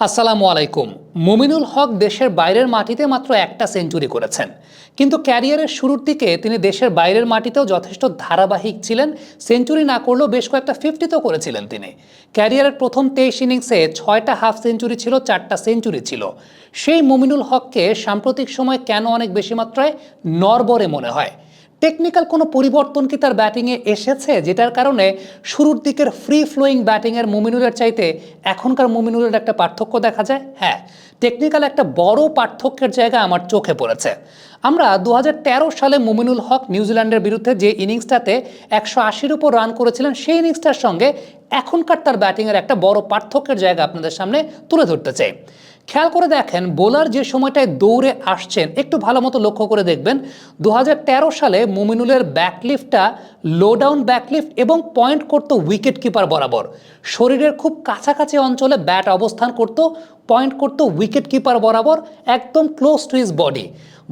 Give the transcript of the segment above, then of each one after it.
আসসালামু আলাইকুম। মুমিনুল হক দেশের বাইরের মাটিতে মাত্র একটা সেঞ্চুরি করেছেন, কিন্তু ক্যারিয়ারের শুরুর দিকে তিনি দেশের বাইরের মাটিতেও যথেষ্ট ধারাবাহিক ছিলেন। সেঞ্চুরি না করলেও বেশ কয়েকটা 50 তো করেছিলেন তিনি। ক্যারিয়ারের প্রথম 23 ইনিংসে 6টা হাফ সেঞ্চুরি ছিল, 4টা সেঞ্চুরি ছিল। সেই মুমিনুল হককে সাম্প্রতিক সময় কেন অনেক বেশি মাত্রায় নড়বড়ে মনে হয়? টেকনিক্যাল কোনো পরিবর্তন কি তার ব্যাটিংয়ে এসেছে, যেটার কারণে শুরুর দিকের ফ্রি ফ্লোয়িং ব্যাটিংয়ের মুমিনুলের চাইতে এখনকার মুমিনুলের একটা পার্থক্য দেখা যায়? হ্যাঁ, টেকনিক্যাল একটা বড় পার্থক্যের জায়গা আমার চোখে পড়েছে। আমরা 2013 সালে মুমিনুল হক নিউজিল্যান্ডের বিরুদ্ধে যে ইনিংসটাতে 180-র উপর রান করেছিলেন, সেই ইনিংসটার সঙ্গে এখনকার তার ব্যাটিংয়ের একটা বড় পার্থক্যের জায়গা আপনাদের সামনে তুলে ধরতে চাই। খেয়াল করে দেখেন, বোলার যে সময়টায় দৌড়ে আসছেন একটু ভালো মতো লক্ষ্য করে দেখবেন। 2013 সালে মুমিনুলের ব্যাকলিফটটা লো ডাউন ব্যাকলিফট এবং পয়েন্ট করতো উইকেট কিপার বরাবর। শরীরের খুব কাছাকাছি অঞ্চলে ব্যাট অবস্থান করতো, পয়েন্ট করতো উইকেট কিপার বরাবর, একদম ক্লোজ টু হিজ বডি।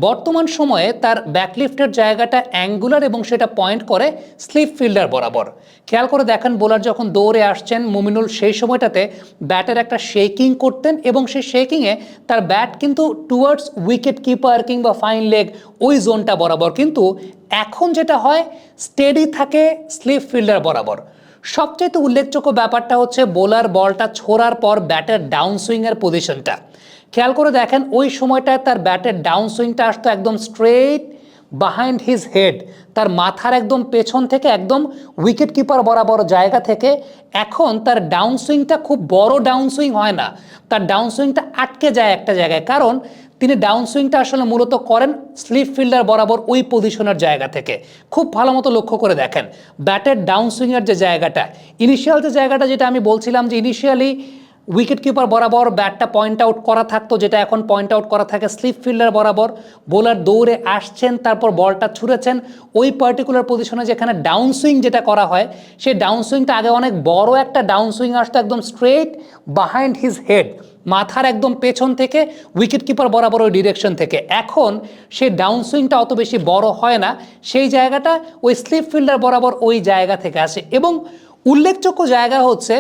বর্তমান সময়ে তার ব্যাকলিফটের জায়গাটা অ্যাঙ্গুলার এবং সেটা পয়েন্ট করে স্লিপ ফিল্ডার বরাবর। খেয়াল করে দেখেন, বোলার যখন দৌড়ে আসছেন, মুমিনুল সেই সময়টাতে ব্যাটের একটা শেকিং করতেন এবং সেই শেকিংয়ে তার ব্যাট কিন্তু টুয়ার্ডস উইকেট কিপার কিংবা ফাইন লেগ ওই জোনটা বরাবর, কিন্তু এখন যেটা হয় স্টেডি থাকে স্লিপ ফিল্ডার বরাবর। সবচেয়ে উল্লেখযোগ্য ব্যাপারটা হচ্ছে বোলার বলটা ছোড়ার পর ব্যাটের ডাউন সুইংয়ের পজিশনটা। খেয়াল করে দেখেন, ওই সময়টায় তার ব্যাটের ডাউন সুইংটা আসতো একদম স্ট্রেট বিহাইন্ড হিজ হেড, তার মাথার একদম পেছন থেকে, একদম উইকেট কিপার বরাবর জায়গা থেকে। এখন তার ডাউন সুইংটা খুব বড় ডাউন সুইং হয় না, তার ডাউন সুইংটা আটকে যায় একটা জায়গায়, কারণ তিনি ডাউন সুইংটা আসলে মূলত করেন স্লিপ ফিল্ডার বরাবর ওই পজিশনের জায়গা থেকে। খুব ভালো মতো লক্ষ্য করে দেখেন ব্যাটের ডাউন সুইংয়ের যে জায়গাটা, ইনিশিয়াল যে জায়গাটা, যেটা আমি বলছিলাম যে ইনিশিয়ালি উইকেট কিপার বরাবর ব্যাটটা পয়েন্ট আউট করা থাকতো, যেটা এখন পয়েন্ট আউট করা থাকে স্লিপ ফিল্ডার বরাবর। বোলার দৌড়ে আসছেন, তারপর বলটা ছুঁড়েছেন ওই পার্টিকুলার পজিশনে যেখানে ডাউন সুইং যেটা করা হয়, সেই ডাউন সুইংটা আগে অনেক বড় একটা ডাউন সুইং আসতো একদম স্ট্রেট বিহাইন্ড হিজ হেড, মাথার একদম পেছন থেকে উইকেট কিপার বরাবর ওই ডিরেকশন থেকে। এখন সেই ডাউন সুইংটা অত বেশি বড় হয় না, সেই জায়গাটা ওই স্লিপ ফিল্ডার বরাবর ওই জায়গা থেকে আসে। এবং উল্লেখযোগ্য জায়গা হচ্ছে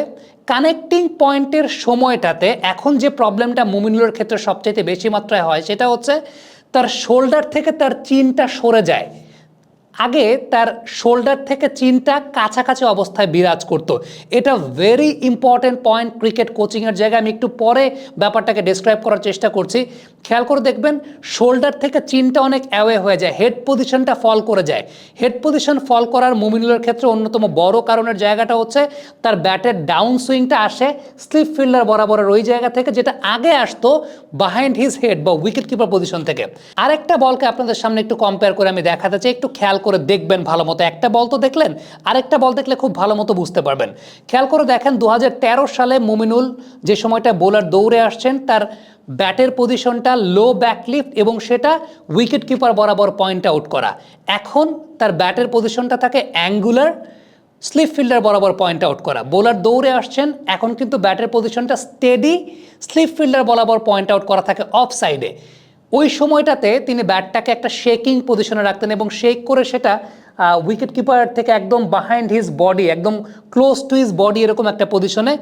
কানেক্টিং পয়েন্টের সময়টাতে এখন যে প্রবলেমটা মুমিনুলের ক্ষেত্রে সবচেয়ে বেশি মাত্রায় হয়, সেটা হচ্ছে তার শোল্ডার থেকে তার চিনটা সরে যায়। আগে তার শোল্ডার থেকে চিনটা কাছাকাছি অবস্থায় বিরাজ করতো। এটা ভেরি ইম্পর্টেন্ট পয়েন্ট ক্রিকেট কোচিংয়ের জায়গায়। আমি একটু পরে ব্যাপারটাকে ডেসক্রাইব করার চেষ্টা করছি। খেয়াল করে দেখবেন, শোল্ডার থেকে চিনটা অনেক অ্যাওয়ে হয়ে যায়, হেড পজিশনটা ফল করে যায়। হেড পজিশন ফল করার মুমিনুলের ক্ষেত্রে অন্যতম বড় কারণের জায়গাটা হচ্ছে তার ব্যাটের ডাউন সুইংটা আসে স্লিপ ফিল্ডার বরাবরের ওই জায়গা থেকে, যেটা আগে আসতো বিহাইন্ড হিজ হেড বা উইকেট কিপার পজিশন থেকে। আরেকটা বলকে আপনাদের সামনে একটু কম্পেয়ার করে আমি দেখাতে চাই, একটু খেয়াল করে দেখবেন ভালো মতো। একটা বল তো দেখলেন, আরেকটা বল দেখলে খুব ভালো মতো বুঝতে পারবেন। খেয়াল করে দেখেন, 2013 সালে মুমিনুল যে সময়টা বোলার দৌড়ে আসছেন, তার ব্যাটের পজিশনটা লো ব্যাকলিফট এবং সেটা উইকেট কিপার বরাবর পয়েন্ট আউট করা। এখন তার ব্যাটের পজিশনটা থাকে অ্যাঙ্গুলার স্লিপ ফিল্ডার বরাবর পয়েন্ট আউট করা। বোলার দৌড়ে আসছেন, এখন কিন্তু ব্যাটের পজিশনটা স্টেডি স্লিপ ফিল্ডার বরাবর পয়েন্ট আউট করা থাকে অফ সাইডে। ওই সময়টাতে তিনি ব্যাটটাকে একটা শেকিং পজিশনে রাখতেন এবং শেক করে সেটা উইকেট কিপার থেকে একদম বিহাইন্ড হিজ বডি, একদম ক্লোজ টু হিজ বডি, এরকম একটা পজিশনে।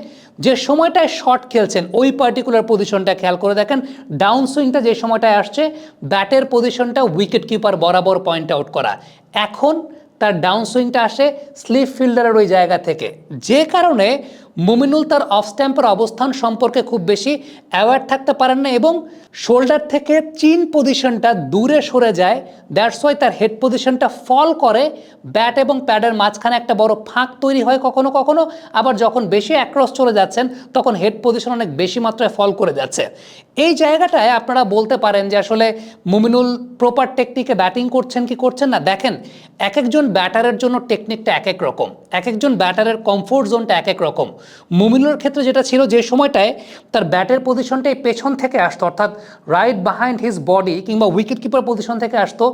যে সময়টায় শট খেলছেন ওই পার্টিকুলার পজিশনটা খেয়াল করে দেখেন, ডাউন সুইংটা যে সময়টায় আসছে, ব্যাটের পজিশনটা উইকেট কিপার বরাবর পয়েন্ট আউট করা। এখন তার ডাউন সুইংটা আসে স্লিপ ফিল্ডারের ওই জায়গা থেকে, যে কারণে মুমিনুল তার অফ স্ট্যাম্পের অবস্থান সম্পর্কে খুব বেশি অ্যাওয়্যার থাকতে পারেন না এবং শোল্ডার থেকে চিন পজিশনটা দূরে সরে যায়। দ্যাটস ওয়াই তার হেড পজিশনটা ফল করে, ব্যাট এবং প্যাডের মাঝখানে একটা বড় ফাঁক তৈরি হয় কখনো কখনো। আবার যখন বেশি অ্যাক্রস চলে যাচ্ছেন, তখন হেড পজিশন অনেক বেশি মাত্রায় ফল করে যাচ্ছে। এই জায়গাটায় আপনারা বলতে পারেন যে আসলে মুমিনুল প্রপার টেকনিকে ব্যাটিং করছেন কি করছেন না। দেখেন, এক একজন ব্যাটারের জন্য টেকনিকটা এক এক রকম, এক একজন ব্যাটারের কমফোর্ট জোনটা এক এক রকম। মুমিনুলের ক্ষেত্রে যেটা ছিল, যে সময়টায় তার ব্যাটের পজিশনটা এই পেছন থেকে আসতো, অর্থাৎ রাইট বিহাইন্ড হিজ বডি কিংবা উইকেট কিপার পজিশন থেকে আসতো,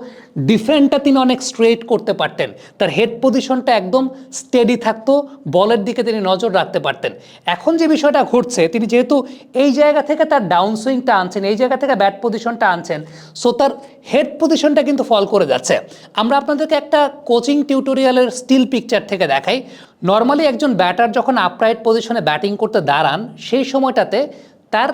ডিফেন্ডটা তিনি অনেক স্ট্রেট করতে পারতেন, তার হেড পজিশনটা একদম স্টেডি থাকতো, বলের দিকে তিনি নজর রাখতে পারতেন। এখন যে বিষয়টা ঘটছে, তিনি যেহেতু এই জায়গা থেকে তার ডাউন সুইংটা আনছেন, এই জায়গা থেকে ব্যাট পজিশনটা আনছেন, সো তার হেড পজিশনটা কিন্তু ফল করে যাচ্ছে। আমরা আপনাদেরকে একটা কোচিং টিউটোরিয়ালের স্টিল পিকচার থেকে দেখাই। নর্মালি একজন ব্যাটার যখন আপরাইট পজিশনে ব্যাটিং করতে দাঁড়ান, সেই সময়টাতে তার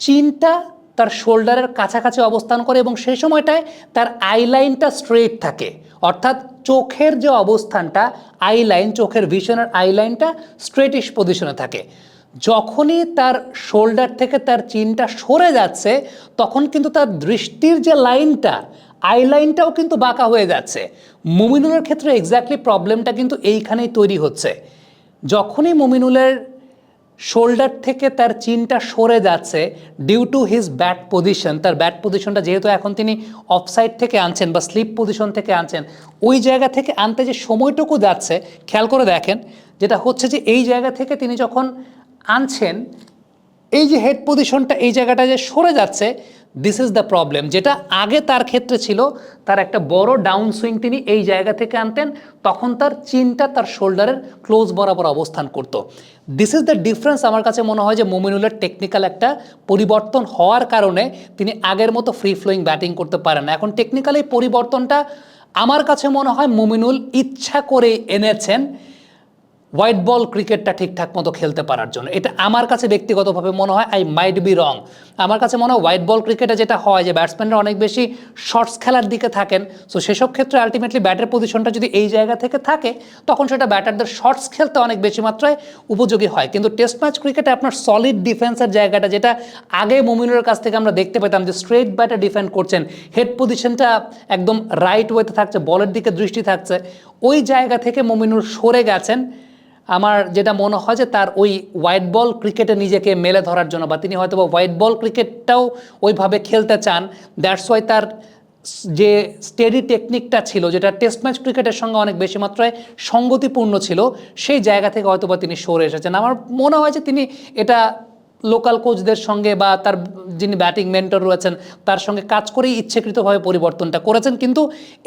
চিনটা তার শোল্ডারের কাছাকাছি অবস্থান করে এবং সেই সময়টায় তার আইলাইনটা স্ট্রেট থাকে, অর্থাৎ চোখের যে অবস্থানটা আইলাইন, চোখের ভিশনের আইলাইনটা স্ট্রেটিশ পজিশনে থাকে। যখনই তার শোল্ডার থেকে তার চিনটা সরে যাচ্ছে তখন কিন্তু তার দৃষ্টির যে লাইনটা আইলাইনটাও কিন্তু বাঁকা হয়ে যাচ্ছে। মুমিনুলের ক্ষেত্রে এক্স্যাক্টলি প্রবলেমটা কিন্তু এইখানেই তৈরি হচ্ছে। যখনই মুমিনুলের শোল্ডার থেকে তার চিনটা সরে যাচ্ছে due to his bat position, তার ব্যাট পজিশনটা যেহেতু এখন তিনি অফসাইড থেকে আনছেন বা স্লিপ পজিশন থেকে আনছেন, ওই জায়গা থেকে আনতে যে সময়টুকু যাচ্ছে খেয়াল করে দেখেন, যেটা হচ্ছে যে এই জায়গা থেকে তিনি যখন আনছেন এই যে হেড পজিশনটা এই জায়গাটা যে সরে যাচ্ছে, দিস ইজ দ্য প্রবলেম। যেটা আগে তার ক্ষেত্রে ছিল, তার একটা বড় ডাউন সুইং তিনি এই জায়গা থেকে আনতেন, তখন তার চিনটা তার শোল্ডারের ক্লোজ বরাবর অবস্থান করত। This is the difference. আমার কাছে মনে হয় যে মুমিনুলের টেকনিক্যাল একটা পরিবর্তন হওয়ার কারণে তিনি আগের মতো ফ্রি ফ্লোয়িং ব্যাটিং করতে পারেন না। এখন টেকনিক্যাল এই পরিবর্তনটা আমার কাছে মনে হয় মুমিনুল ইচ্ছা করে এনেছেন হোয়াইট বল ক্রিকেটটা ঠিকঠাক মতো খেলতে পারার জন্য। এটা আমার কাছে ব্যক্তিগতভাবে মনে হয়, আই মাইট বি রং। আমার কাছে মনে হয় হোয়াইট বল ক্রিকেটে যেটা হয় যে ব্যাটসম্যানরা অনেক বেশি শর্টস খেলার দিকে থাকেন, সো সেসব ক্ষেত্রে আলটিমেটলি ব্যাটের পজিশনটা যদি এই জায়গা থেকে থাকে তখন সেটা ব্যাটারদের শর্টস খেলতে অনেক বেশি মাত্রায় উপযোগী হয়। কিন্তু টেস্ট ম্যাচ ক্রিকেটে আপনার সলিড ডিফেন্সের জায়গাটা, যেটা আগে মুমিনুলের কাছ থেকে আমরা দেখতে পেতাম যে স্ট্রেট ব্যাটে ডিফেন্ড করছেন, হেড পজিশনটা একদম রাইট ওয়েতে থাকছে, বলের দিকে দৃষ্টি থাকছে, ওই জায়গা থেকে মুমিনুল সরে গেছেন। আমার যেটা মনে হয় যে তার ওই হোয়াইট বল ক্রিকেটে নিজেকে মেলে ধরার জন্য, বা তিনি হয়তো হোয়াইট বল ক্রিকেটটাও ওইভাবে খেলতে চান, দ্যাটস ওয়াই তার যে স্টেডি টেকনিকটা ছিল, যেটা টেস্ট ম্যাচ ক্রিকেটের সঙ্গে অনেক বেশি মাত্রায় সঙ্গতিপূর্ণ ছিল, সেই জায়গা থেকে হয়তো বা তিনি সরে এসেছেন। আমার মনে হয় যে তিনি এটা লোকাল কোচদের সঙ্গে বা তার যিনি ব্যাটিং মেন্টর রয়েছেন তার সঙ্গে কাজ করেই ইচ্ছাকৃতভাবে পরিবর্তনটা করেছেন। কিন্তু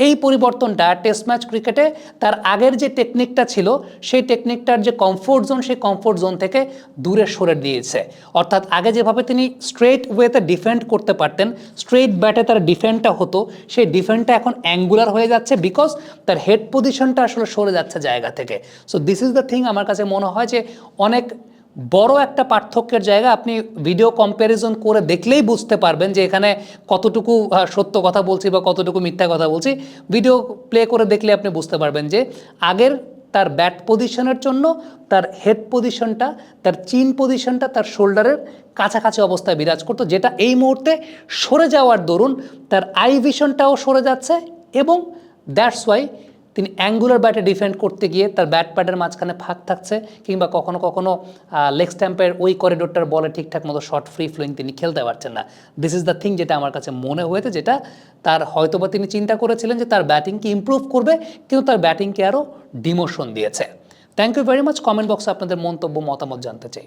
এই পরিবর্তনটা টেস্ট ম্যাচ ক্রিকেটে তার আগের যে টেকনিকটা ছিল সেই টেকনিকটার যে কমফোর্ট জোন, সেই কমফোর্ট জোন থেকে দূরে সরে দিয়েছে। অর্থাৎ আগে যেভাবে তিনি স্ট্রেট ওয়েতে ডিফেন্ড করতে পারতেন, স্ট্রেট ব্যাটে তার ডিফেন্ডটা হতো, সেই ডিফেন্ডটা এখন অ্যাঙ্গুলার হয়ে যাচ্ছে বিকজ তার হেড পজিশনটা আসলে সরে যাচ্ছে জায়গা থেকে। So this is the thing. আমার কাছে মনে হয় যে অনেক বড় একটা পার্থক্যের জায়গা। আপনি ভিডিও কম্প্যারিজন করে দেখলেই বুঝতে পারবেন যে এখানে কতটুকু সত্য কথা বলছি বা কতটুকু মিথ্যা কথা বলছি। ভিডিও প্লে করে দেখলে আপনি বুঝতে পারবেন যে আগের তার ব্যাট পজিশনের জন্য তার হেড পজিশনটা, তার চিন পজিশনটা তার শোল্ডারের কাছাকাছি অবস্থায় বিরাজ করতো, যেটা এই মুহূর্তে সরে যাওয়ার দরুন তার আই ভিশনটাও সরে যাচ্ছে এবং দ্যাটস ওয়াই তিনি অ্যাঙ্গুলার ব্যাটে ডিফেন্ড করতে গিয়ে তার ব্যাট প্যাডের মাঝখানে ফাঁক থাকছে, কিংবা কখনো কখনো লেগ স্ট্যাম্পের ওই করিডোরটার বলে ঠিকঠাক মতো শর্ট ফ্রি ফ্লোয়িং তিনি খেলতে পারছেন না। দিস ইজ দ্য থিং যেটা আমার কাছে মনে হয়েছে, যেটা তার হয়তোবা তিনি চিন্তা করেছিলেন যে তার ব্যাটিংকে ইমপ্রুভ করবে, কিন্তু তার ব্যাটিংকে আরও ডিমোশন দিয়েছে। Thank you very much. Comment বক্সে আপনাদের মন্তব্য মতামত জানতে চাই।